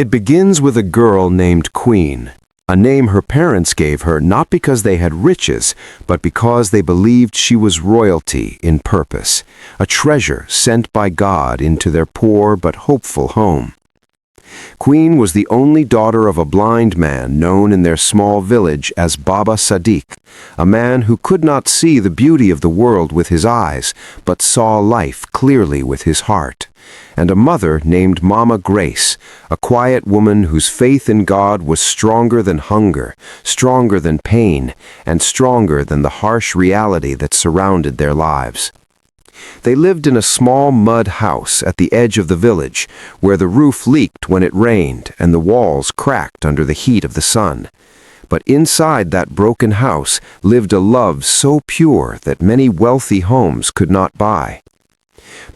It begins with a girl named Queen, a name her parents gave her not because they had riches, but because they believed she was royalty in purpose, a treasure sent by God into their poor but hopeful home. Queen was the only daughter of a blind man known in their small village as Baba Sadiq, a man who could not see the beauty of the world with his eyes, but saw life clearly with his heart, and a mother named Mama Grace, a quiet woman whose faith in God was stronger than hunger, stronger than pain, and stronger than the harsh reality that surrounded their lives. They lived in a small mud house at the edge of the village, where the roof leaked when it rained and the walls cracked under the heat of the sun. But inside that broken house lived a love so pure that many wealthy homes could not buy.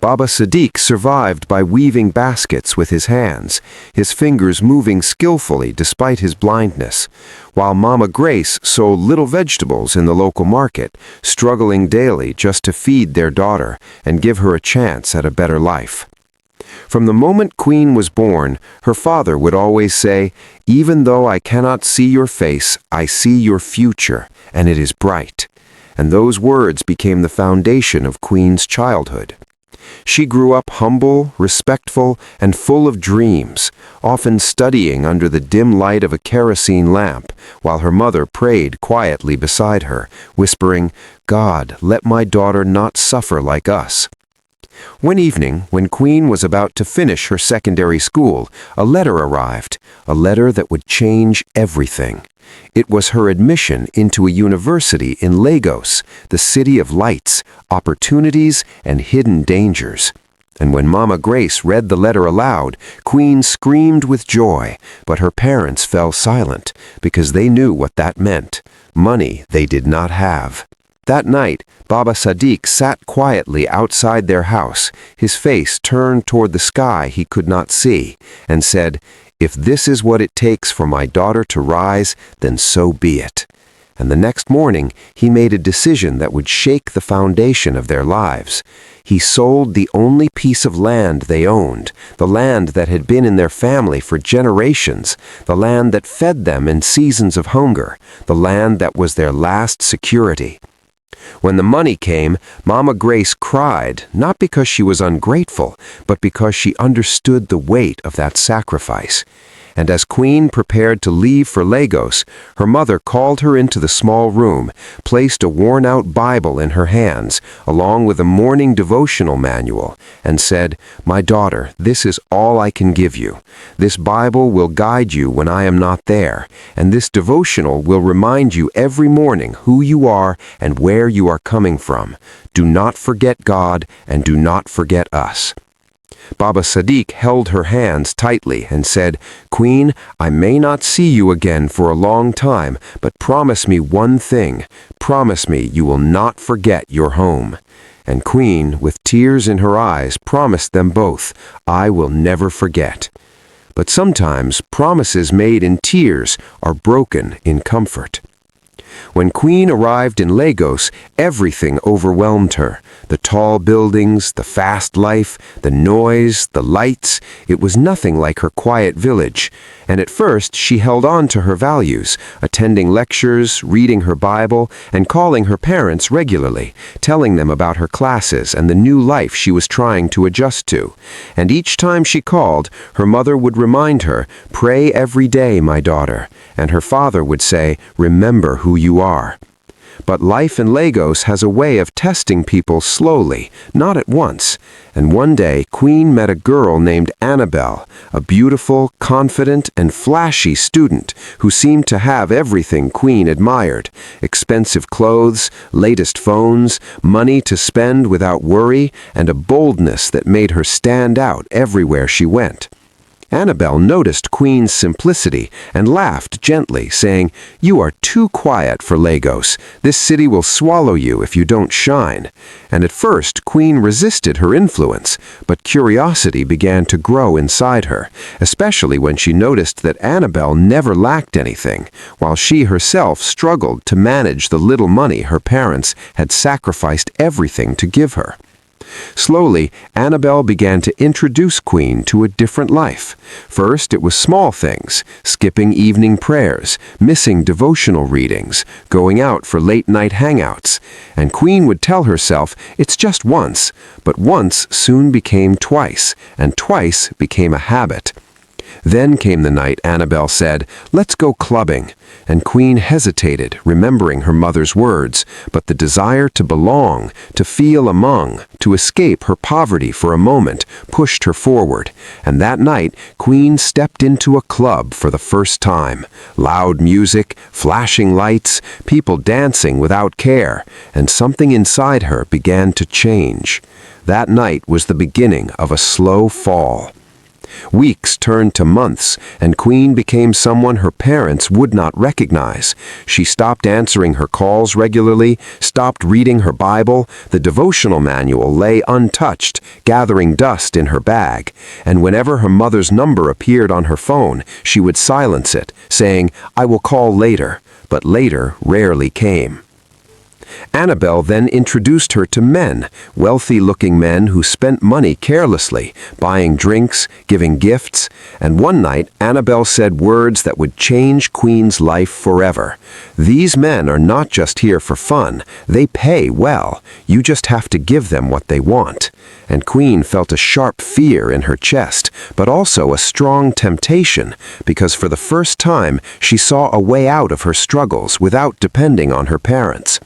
Baba Sadiq survived by weaving baskets with his hands, his fingers moving skillfully despite his blindness, while Mama Grace sold little vegetables in the local market, struggling daily just to feed their daughter and give her a chance at a better life. From the moment Queen was born, her father would always say, "Even though I cannot see your face, I see your future, and it is bright." And those words became the foundation of Queen's childhood. She grew up humble, respectful, and full of dreams, often studying under the dim light of a kerosene lamp, while her mother prayed quietly beside her, whispering, "God, let my daughter not suffer like us." One evening, when Queen was about to finish her secondary school, a letter arrived, a letter that would change everything. It was her admission into a university in Lagos, the city of lights, opportunities, and hidden dangers. And when Mama Grace read the letter aloud, Queen screamed with joy, but her parents fell silent because they knew what that meant. Money they did not have. That night, Baba Sadiq sat quietly outside their house, his face turned toward the sky he could not see, and said, "If this is what it takes for my daughter to rise, then so be it." And the next morning, he made a decision that would shake the foundation of their lives. He sold the only piece of land they owned, the land that had been in their family for generations, the land that fed them in seasons of hunger, the land that was their last security. When the money came, Mama Grace cried, not because she was ungrateful, but because she understood the weight of that sacrifice. And as Queen prepared to leave for Lagos, her mother called her into the small room, placed a worn-out Bible in her hands, along with a morning devotional manual, and said, "My daughter, this is all I can give you. This Bible will guide you when I am not there, and this devotional will remind you every morning who you are and where you are coming from. Do not forget God, and do not forget us." Baba Sadiq held her hands tightly and said, "Queen, I may not see you again for a long time, but promise me one thing. Promise me you will not forget your home." And Queen, with tears in her eyes, promised them both, "I will never forget." But sometimes promises made in tears are broken in comfort. When Queen arrived in Lagos, everything overwhelmed her. The tall buildings, the fast life, the noise, the lights. It was nothing like her quiet village. And at first, she held on to her values, attending lectures, reading her Bible, and calling her parents regularly, telling them about her classes and the new life she was trying to adjust to. And each time she called, her mother would remind her, "Pray every day, my daughter." And her father would say, "Remember who you are." But life in Lagos has a way of testing people slowly, not at once. And one day, Queen met a girl named Annabelle, a beautiful, confident, and flashy student who seemed to have everything Queen admired: expensive clothes, latest phones, money to spend without worry, and a boldness that made her stand out everywhere she went. Annabelle noticed Queen's simplicity and laughed gently, saying, "You are too quiet for Lagos. This city will swallow you if you don't shine." And at first, Queen resisted her influence, but curiosity began to grow inside her, especially when she noticed that Annabelle never lacked anything, while she herself struggled to manage the little money her parents had sacrificed everything to give her. Slowly, Annabel began to introduce Queen to a different life. First, it was small things, skipping evening prayers, missing devotional readings, going out for late-night hangouts. And Queen would tell herself it's just once, but once soon became twice, and twice became a habit. Then came the night Annabel said, "Let's go clubbing," and Queen hesitated, remembering her mother's words, but the desire to belong, to feel among, to escape her poverty for a moment, pushed her forward, and that night Queen stepped into a club for the first time. Loud music, flashing lights, people dancing without care, and something inside her began to change. That night was the beginning of a slow fall. Weeks turned to months, and Queen became someone her parents would not recognize. She stopped answering her calls regularly, stopped reading her Bible, the devotional manual lay untouched, gathering dust in her bag, and whenever her mother's number appeared on her phone, she would silence it, saying, "I will call later," but later rarely came. Annabel then introduced her to men, wealthy-looking men who spent money carelessly, buying drinks, giving gifts, and one night Annabel said words that would change Queen's life forever. "These men are not just here for fun, they pay well. You just have to give them what they want." And Queen felt a sharp fear in her chest, but also a strong temptation, because for the first time she saw a way out of her struggles without depending on her parents.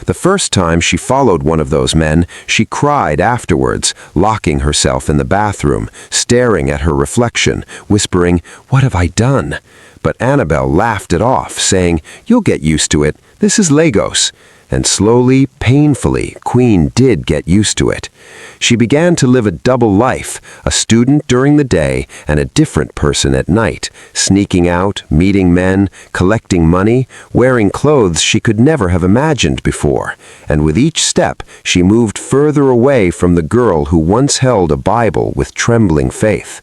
The first time she followed one of those men, she cried afterwards, locking herself in the bathroom, staring at her reflection, whispering, "What have I done?" But Annabel laughed it off, saying, "You'll get used to it. This is Lagos." And slowly, painfully, Queen did get used to it. She began to live a double life, a student during the day and a different person at night, sneaking out, meeting men, collecting money, wearing clothes she could never have imagined before. And with each step, she moved further away from the girl who once held a Bible with trembling faith.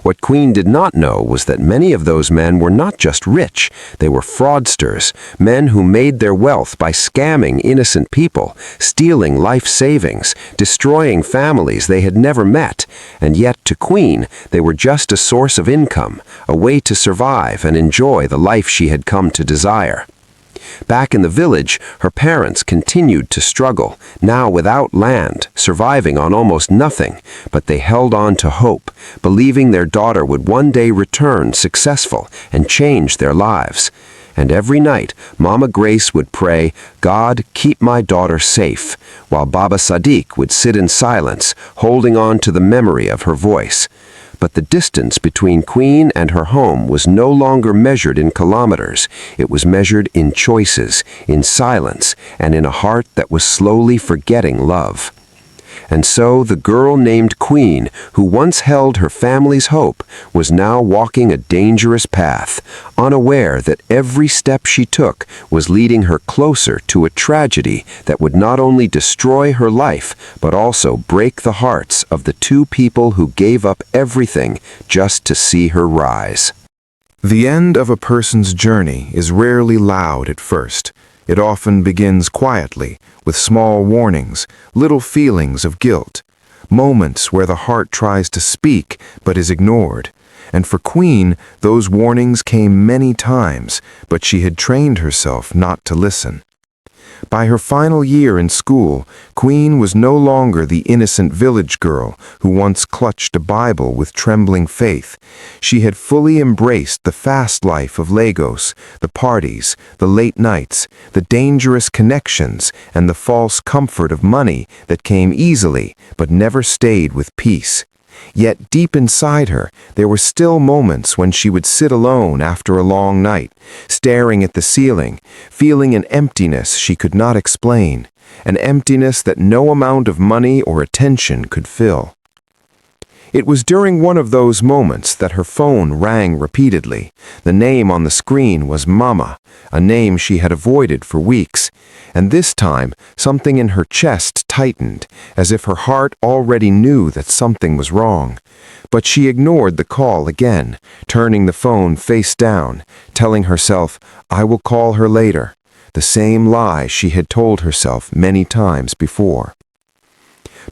What Queen did not know was that many of those men were not just rich, they were fraudsters, men who made their wealth by scamming innocent people, stealing life savings, destroying families they had never met, and yet to Queen they were just a source of income, a way to survive and enjoy the life she had come to desire. Back in the village, her parents continued to struggle, now without land, surviving on almost nothing, but they held on to hope, believing their daughter would one day return successful and change their lives. And every night, Mama Grace would pray, "God, keep my daughter safe," while Baba Sadiq would sit in silence, holding on to the memory of her voice. But the distance between Queen and her home was no longer measured in kilometers. It was measured in choices, in silence, and in a heart that was slowly forgetting love. And so the girl named Queen, who once held her family's hope, was now walking a dangerous path, unaware that every step she took was leading her closer to a tragedy that would not only destroy her life, but also break the hearts of the two people who gave up everything just to see her rise. The end of a person's journey is rarely loud at first. It often begins quietly, with small warnings, little feelings of guilt, moments where the heart tries to speak but is ignored. And for Queen, those warnings came many times, but she had trained herself not to listen. By her final year in school, Queen was no longer the innocent village girl who once clutched a Bible with trembling faith. She had fully embraced the fast life of Lagos, the parties, the late nights, the dangerous connections, and the false comfort of money that came easily but never stayed with peace. Yet deep inside her, there were still moments when she would sit alone after a long night, staring at the ceiling, feeling an emptiness she could not explain, an emptiness that no amount of money or attention could fill. It was during one of those moments that her phone rang repeatedly. The name on the screen was Mama, a name she had avoided for weeks, and this time something in her chest tightened, as if her heart already knew that something was wrong. But she ignored the call again, turning the phone face down, telling herself, "I will call her later," the same lie she had told herself many times before.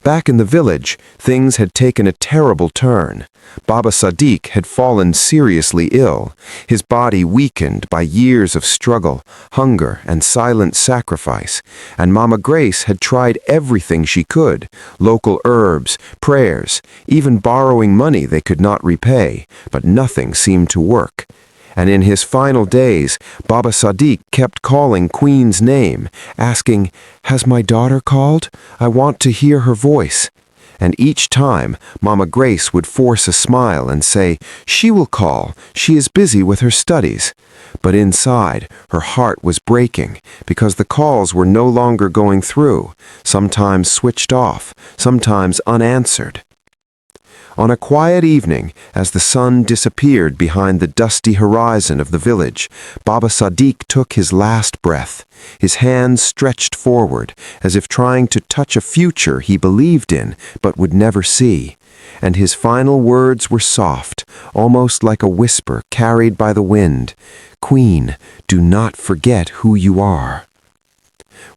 Back in the village, things had taken a terrible turn. Baba Sadiq had fallen seriously ill, his body weakened by years of struggle, hunger, and silent sacrifice, and Mama Grace had tried everything she could, local herbs, prayers, even borrowing money they could not repay, but nothing seemed to work. And in his final days, Baba Sadiq kept calling Queen's name, asking, "Has my daughter called? I want to hear her voice." And each time, Mama Grace would force a smile and say, "She will call. She is busy with her studies." But inside, her heart was breaking because the calls were no longer going through, sometimes switched off, sometimes unanswered. On a quiet evening, as the sun disappeared behind the dusty horizon of the village, Baba Sadiq took his last breath, his hands stretched forward, as if trying to touch a future he believed in but would never see. And his final words were soft, almost like a whisper carried by the wind. "Queen, do not forget who you are."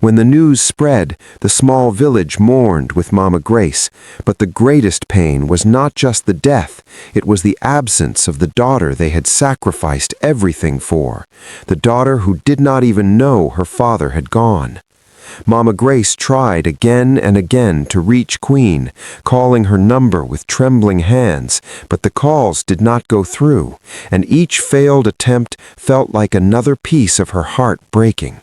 When the news spread, the small village mourned with Mama Grace, but the greatest pain was not just the death, it was the absence of the daughter they had sacrificed everything for, the daughter who did not even know her father had gone. Mama Grace tried again and again to reach Queen, calling her number with trembling hands, but the calls did not go through, and each failed attempt felt like another piece of her heart breaking.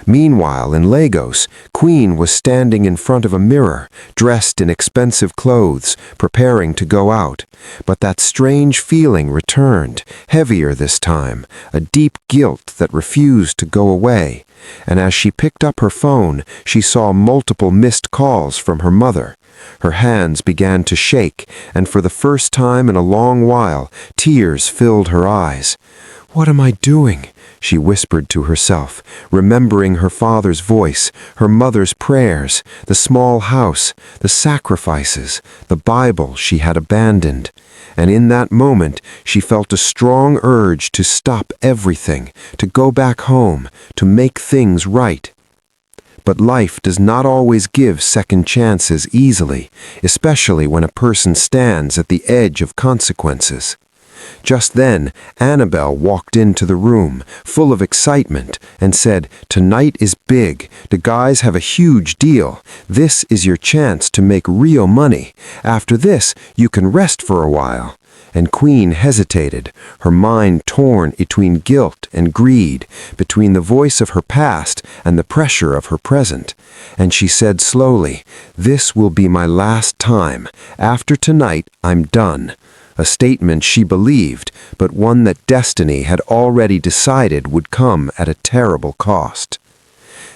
Meanwhile, in Lagos, Queen was standing in front of a mirror, dressed in expensive clothes, preparing to go out. But that strange feeling returned, heavier this time, a deep guilt that refused to go away. And as she picked up her phone, she saw multiple missed calls from her mother. Her hands began to shake, and for the first time in a long while, tears filled her eyes. "What am I doing?" she whispered to herself, remembering her father's voice, her mother's prayers, the small house, the sacrifices, the Bible she had abandoned. And in that moment, she felt a strong urge to stop everything, to go back home, to make things right. But life does not always give second chances easily, especially when a person stands at the edge of consequences. Just then, Annabelle walked into the room, full of excitement, and said, "Tonight is big. The guys have a huge deal. This is your chance to make real money. After this, you can rest for a while." And Queen hesitated, her mind torn between guilt and greed, between the voice of her past and the pressure of her present. And she said slowly, "This will be my last time. After tonight, I'm done." A statement she believed, but one that destiny had already decided would come at a terrible cost.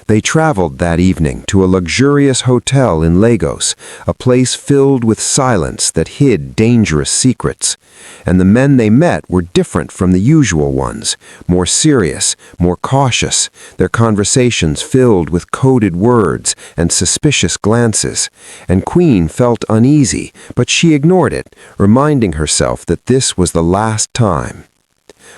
They traveled that evening to a luxurious hotel in Lagos, a place filled with silence that hid dangerous secrets. And the men they met were different from the usual ones, more serious, more cautious, their conversations filled with coded words and suspicious glances. And Queen felt uneasy, but she ignored it, reminding herself that this was the last time.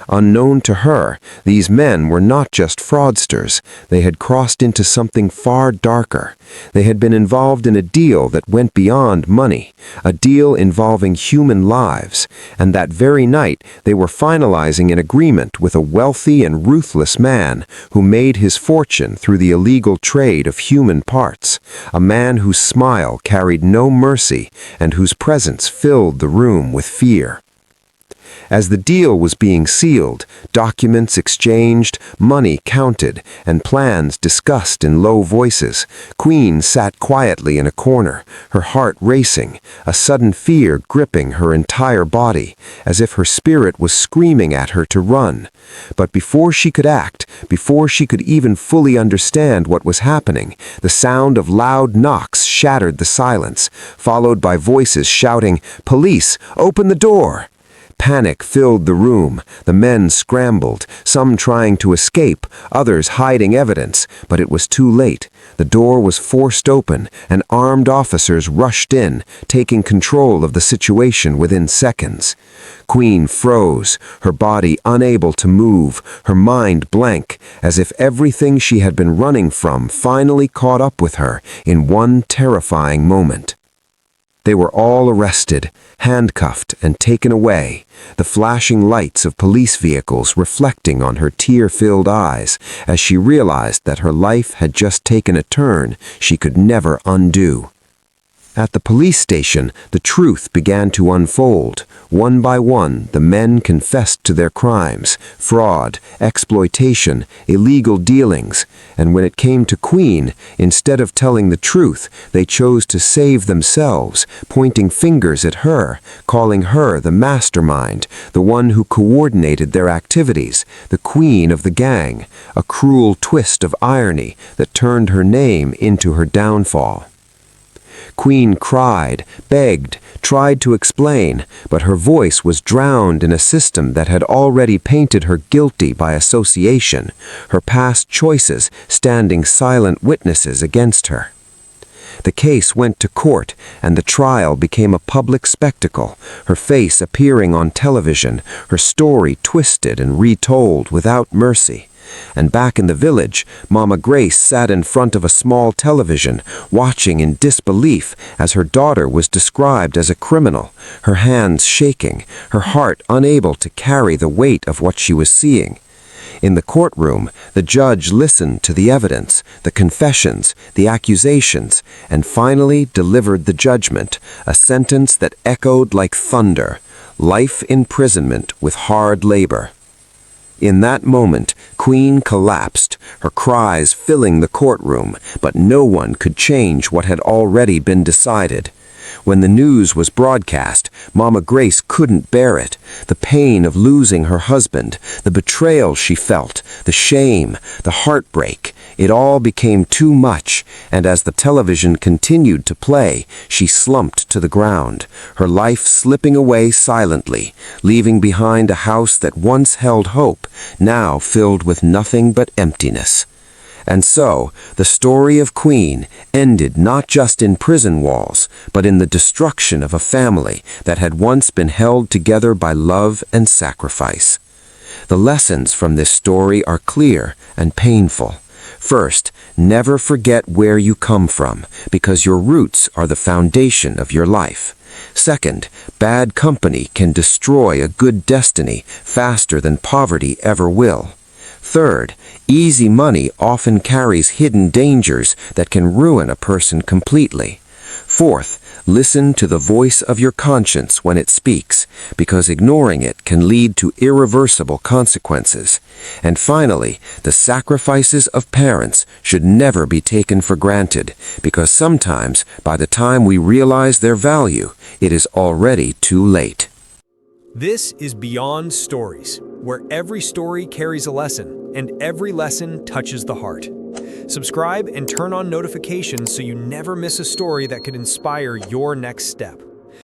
Unknown to her, these men were not just fraudsters. They had crossed into something far darker. They had been involved in a deal that went beyond money, a deal involving human lives, and that very night they were finalizing an agreement with a wealthy and ruthless man who made his fortune through the illegal trade of human parts, a man whose smile carried no mercy and whose presence filled the room with fear. As the deal was being sealed, documents exchanged, money counted, and plans discussed in low voices, Queen sat quietly in a corner, her heart racing, a sudden fear gripping her entire body, as if her spirit was screaming at her to run. But before she could act, before she could even fully understand what was happening, the sound of loud knocks shattered the silence, followed by voices shouting, "Police, open the door!" Panic filled the room. The men scrambled, some trying to escape, others hiding evidence, but it was too late. The door was forced open, and armed officers rushed in, taking control of the situation within seconds. Queen froze, her body unable to move, her mind blank, as if everything she had been running from finally caught up with her in one terrifying moment. They were all arrested, handcuffed, and taken away, the flashing lights of police vehicles reflecting on her tear-filled eyes as she realized that her life had just taken a turn she could never undo. At the police station, the truth began to unfold. One by one, the men confessed to their crimes, fraud, exploitation, illegal dealings, and when it came to Queen, instead of telling the truth, they chose to save themselves, pointing fingers at her, calling her the mastermind, the one who coordinated their activities, the queen of the gang, a cruel twist of irony that turned her name into her downfall. Queen cried, begged, tried to explain, but her voice was drowned in a system that had already painted her guilty by association, her past choices standing silent witnesses against her. The case went to court, and the trial became a public spectacle, her face appearing on television, her story twisted and retold without mercy. And back in the village, Mama Grace sat in front of a small television, watching in disbelief as her daughter was described as a criminal, her hands shaking, her heart unable to carry the weight of what she was seeing. In the courtroom, the judge listened to the evidence, the confessions, the accusations, and finally delivered the judgment, a sentence that echoed like thunder: life imprisonment with hard labor. In that moment, Queen collapsed, her cries filling the courtroom, but no one could change what had already been decided. When the news was broadcast, Mama Grace couldn't bear it. The pain of losing her husband, the betrayal she felt, the shame, the heartbreak, it all became too much, and as the television continued to play, she slumped to the ground, her life slipping away silently, leaving behind a house that once held hope, now filled with nothing but emptiness. And so, the story of Queen ended not just in prison walls, but in the destruction of a family that had once been held together by love and sacrifice. The lessons from this story are clear and painful. First, never forget where you come from, because your roots are the foundation of your life. Second, bad company can destroy a good destiny faster than poverty ever will. Third, easy money often carries hidden dangers that can ruin a person completely. Fourth, listen to the voice of your conscience when it speaks, because ignoring it can lead to irreversible consequences. And finally, the sacrifices of parents should never be taken for granted, because sometimes, by the time we realize their value, it is already too late. This is Beyond Stories, where every story carries a lesson, and every lesson touches the heart. Subscribe and turn on notifications so you never miss a story that could inspire your next step.